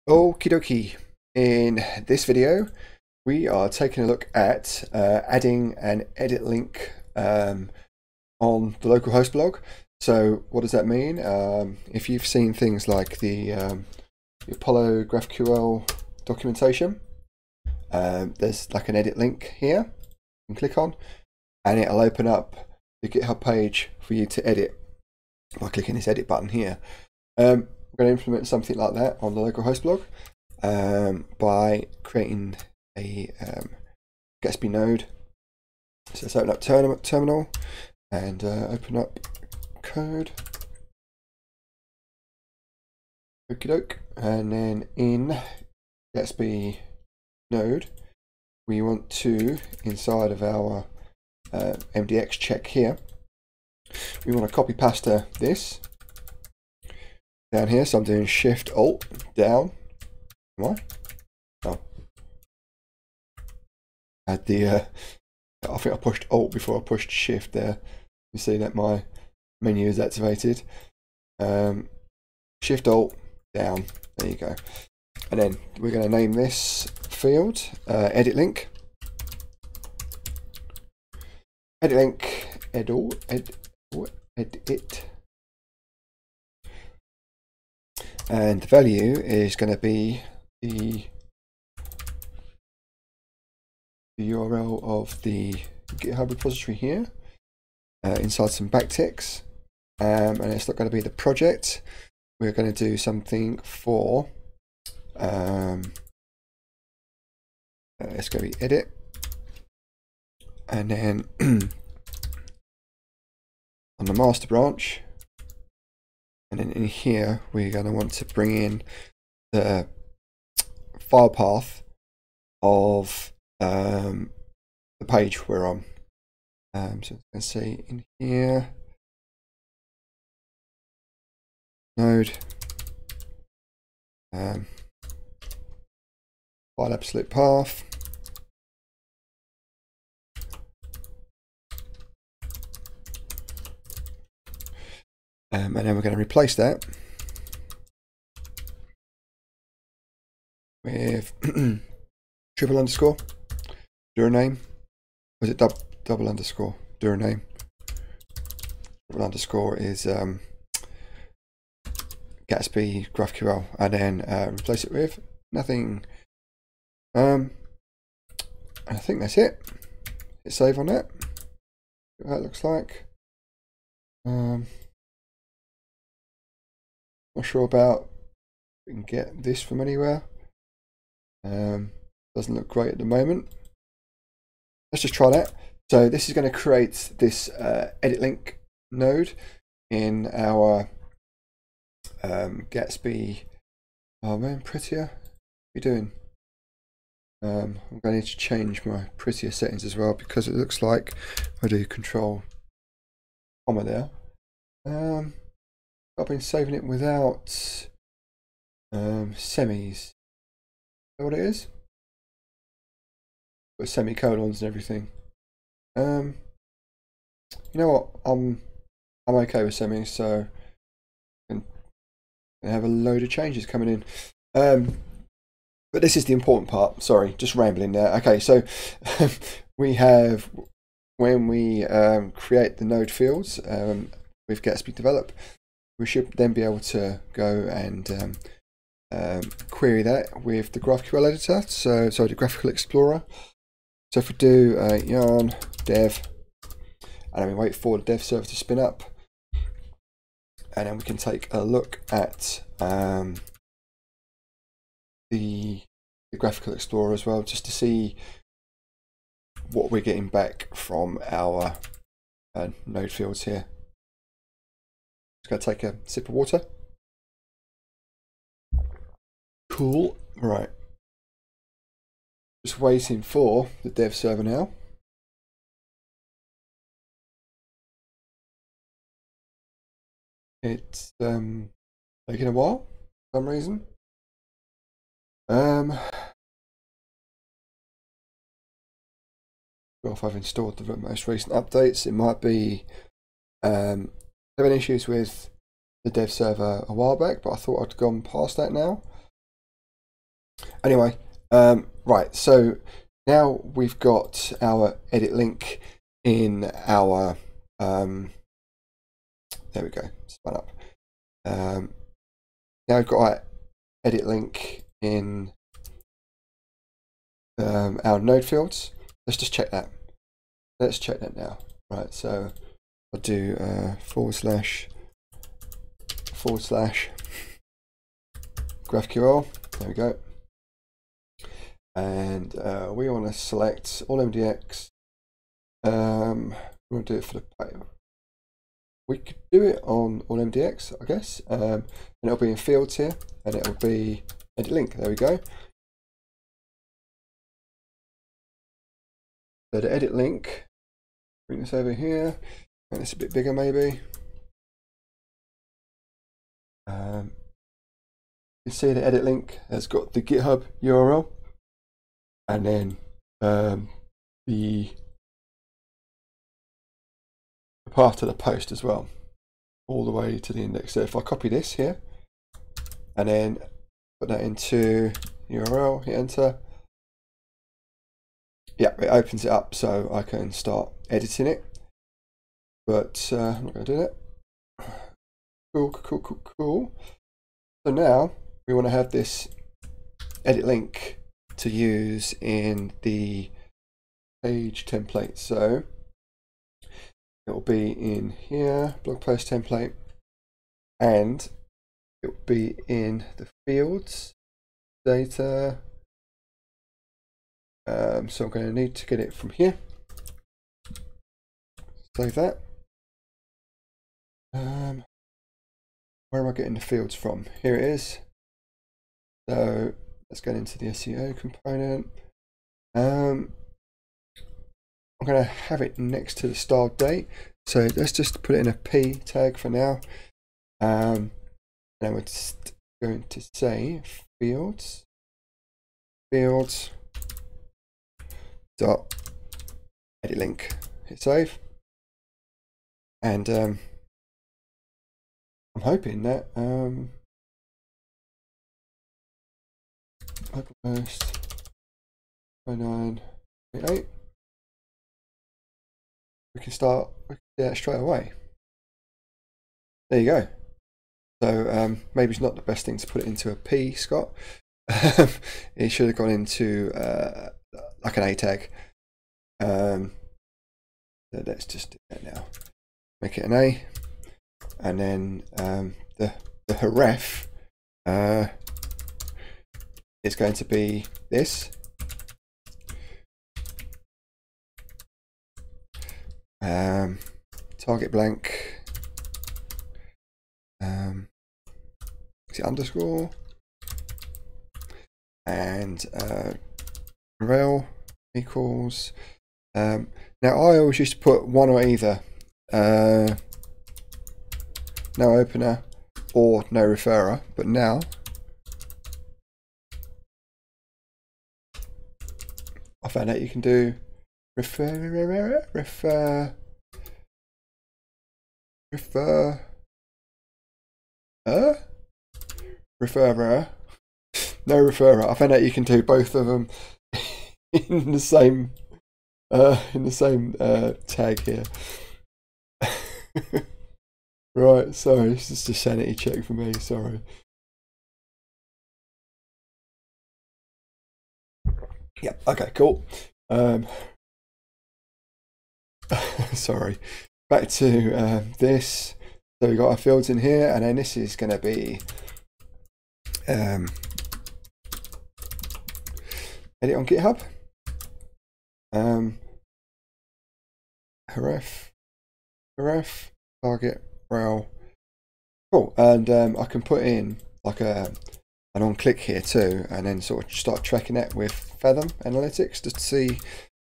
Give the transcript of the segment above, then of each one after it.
Okie dokie. In this video, we are taking a look at adding an edit link on the localhost blog. So what does that mean? If you've seen things like the Apollo GraphQL documentation, there's like an edit link here you can click on, and it'll open up the GitHub page for you to edit by clicking this edit button here. We're going to implement something like that on the localhost blog by creating a Gatsby node. So let's open up terminal and open up code. Okie doke. And then in Gatsby node, we want to, inside of our MDX check here, we want to copy pasta this down here. So I'm doing Shift Alt down. Am I? Oh. I think I pushed Alt before I pushed Shift there. You see that my menu is activated. Shift Alt down. There you go. And then we're going to name this field edit link. Edit link edit. And the value is going to be the URL of the GitHub repository here, inside some backticks, and it's not going to be the project. We're going to do something for it's going to be edit, and then on the master branch, and then in here we're going to want to bring in the file path of the page we're on. So you can see in here, node, file absolute path, and then we're going to replace that with triple underscore, do a name. Was it double underscore, do a name? Triple underscore is Gatsby GraphQL, and then replace it with nothing. I think that's it. Hit save on that. See what that looks like. Not sure about if we can get this from anywhere. Doesn't look great at the moment. Let's just try that. So this is going to create this edit link node in our Gatsby. Oh man, prettier. What are you doing? I'm going to need to change my prettier settings as well, because it looks like I do control comma there. I've been saving it without semis. Is that what it is? With semicolons and everything. You know what? I'm okay with semis, so I'm gonna have a load of changes coming in. But this is the important part. Sorry, just rambling there. Okay, so we have, when we create the node fields with Gatsby Develop, we should then be able to go and query that with the GraphQL editor. So the GraphQL Explorer. So if we do yarn dev, and then we wait for the dev server to spin up, and then we can take a look at the GraphQL Explorer as well, just to see what we're getting back from our node fields here. Just going to take a sip of water. Cool. Right. Just waiting for the dev server now. It's taking a while for some reason. Well, if I've installed the most recent updates, it might be having issues with the dev server a while back, but I thought I'd gone past that now. Anyway, right, so now we've got our edit link in our, there we go, spun up. Now we've got our edit link in our node fields. Let's just check that. Let's check that now. Right, so I'll do // GraphQL. There we go. And we want to select all MDX. We want to do it for the page. We could do it on all MDX, I guess. And it'll be in fields here, and it'll be edit link. There we go. So the edit link, bring this over here, and it's a bit bigger maybe. You can see the edit link has got the GitHub URL, and then the path to the post as well, all the way to the index. So if I copy this here, and then put that into URL, hit enter. Yeah, it opens it up so I can start editing it, but I'm not going to do that. Cool. So now we want to have this edit link to use in the page template. So it will be in here, blog post template, and it will be in the fields data. So I'm going to need to get it from here. Save that. Where am I getting the fields from? Here it is. So let's get into the SEO component. I'm going to have it next to the start date. So let's just put it in a P tag for now. And we're just going to say fields dot edit link. Hit save. And I'm hoping that post 0988 we can do that straight away. There you go. So maybe it's not the best thing to put it into a P, Scott. It should have gone into like an A tag. So let's just do that now. Make it an A, and then the href is going to be this. Target blank. Is it underscore? And rel equals. Now I always used to put one or either. No opener or no referrer, but now I found out you can do referrer, no referrer. I found out you can do both of them in the same tag here. Right, sorry, this is a sanity check for me, sorry. Yeah, okay, cool. Sorry. Back to this. So we've got our fields in here, and then this is going to be edit on GitHub. href target rel. Cool, and I can put in like an on click here too, and then sort of start tracking that with Fathom Analytics just to see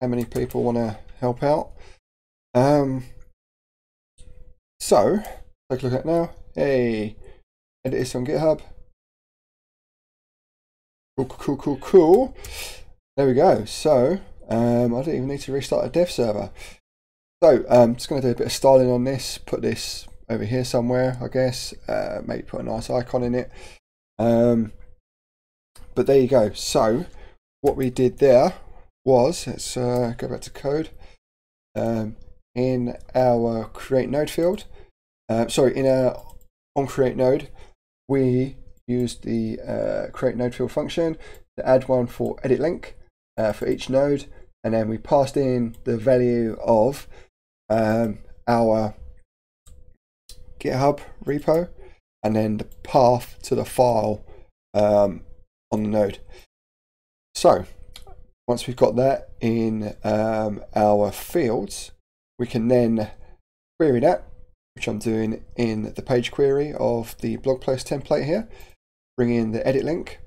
how many people want to help out. So take a look at now. Hey, edit this on GitHub. Cool. There we go. So I don't even need to restart a dev server. So I'm just going to do a bit of styling on this. Put this over here somewhere, I guess. Maybe put a nice icon in it. but there you go. So what we did there was, let's go back to code. In our create node field, in our on create node, we used the create node field function to add one for edit link for each node, and then we passed in the value of our GitHub repo and then the path to the file on the node. So once we've got that in our fields, we can then query that, which I'm doing in the page query of the blog post template here. Bring in the edit link,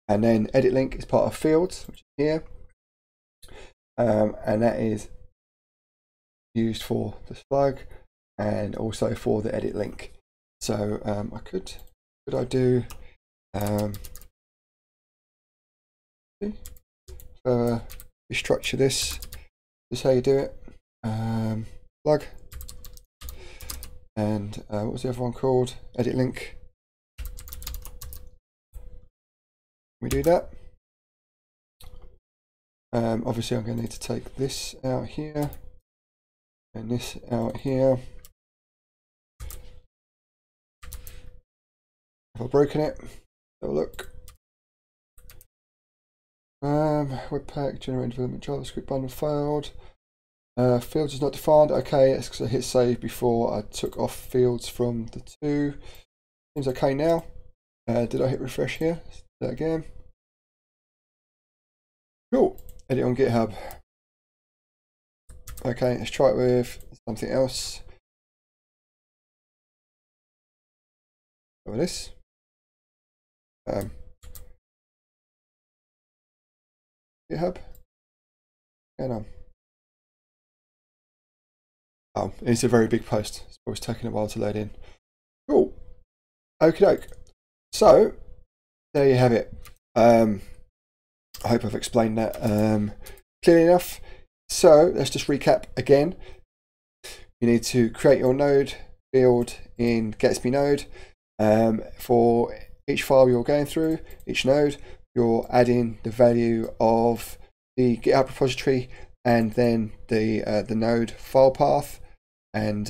and then edit link is part of fields, which is here, and that is used for the slug and also for the edit link. So could I do restructure this? This is how you do it. Plug, and what was the other one called? Edit link. We do that. Obviously I'm going to need to take this out here and this out here. Have I broken it? Have a look. Webpack, generate development JavaScript bundle failed. Fields is not defined. Okay, it's because I hit save before I took off fields from the two. Seems okay now. Did I hit refresh here? Let's do that again. Cool. Edit on GitHub. Okay, let's try it with something else. Over this. GitHub. Going on. Oh, it's a very big post. It's always taking a while to load in. Cool. Okie doke. So there you have it. I hope I've explained that clearly enough. So let's just recap again. You need to create your node field in Gatsby node. For each file you're going through, each node, you're adding the value of the GitHub repository and then the node file path, and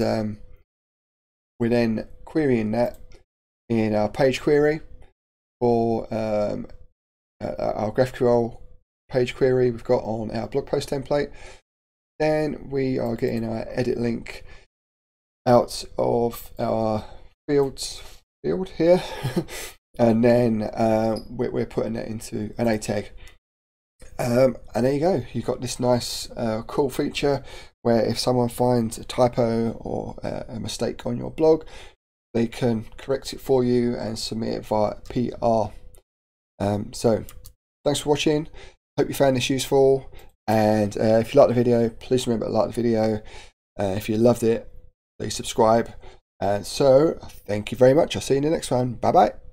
we're then querying that in our page query for our GraphQL page query we've got on our blog post template. Then we are getting our edit link out of our field here, and then we're putting that into an A tag. And there you go. You've got this nice cool feature where if someone finds a typo or a mistake on your blog, they can correct it for you and submit it via PR. So thanks for watching. Hope you found this useful, and if you liked the video, please remember to like the video. If you loved it, please subscribe. And so thank you very much. I'll see you in the next one. Bye bye.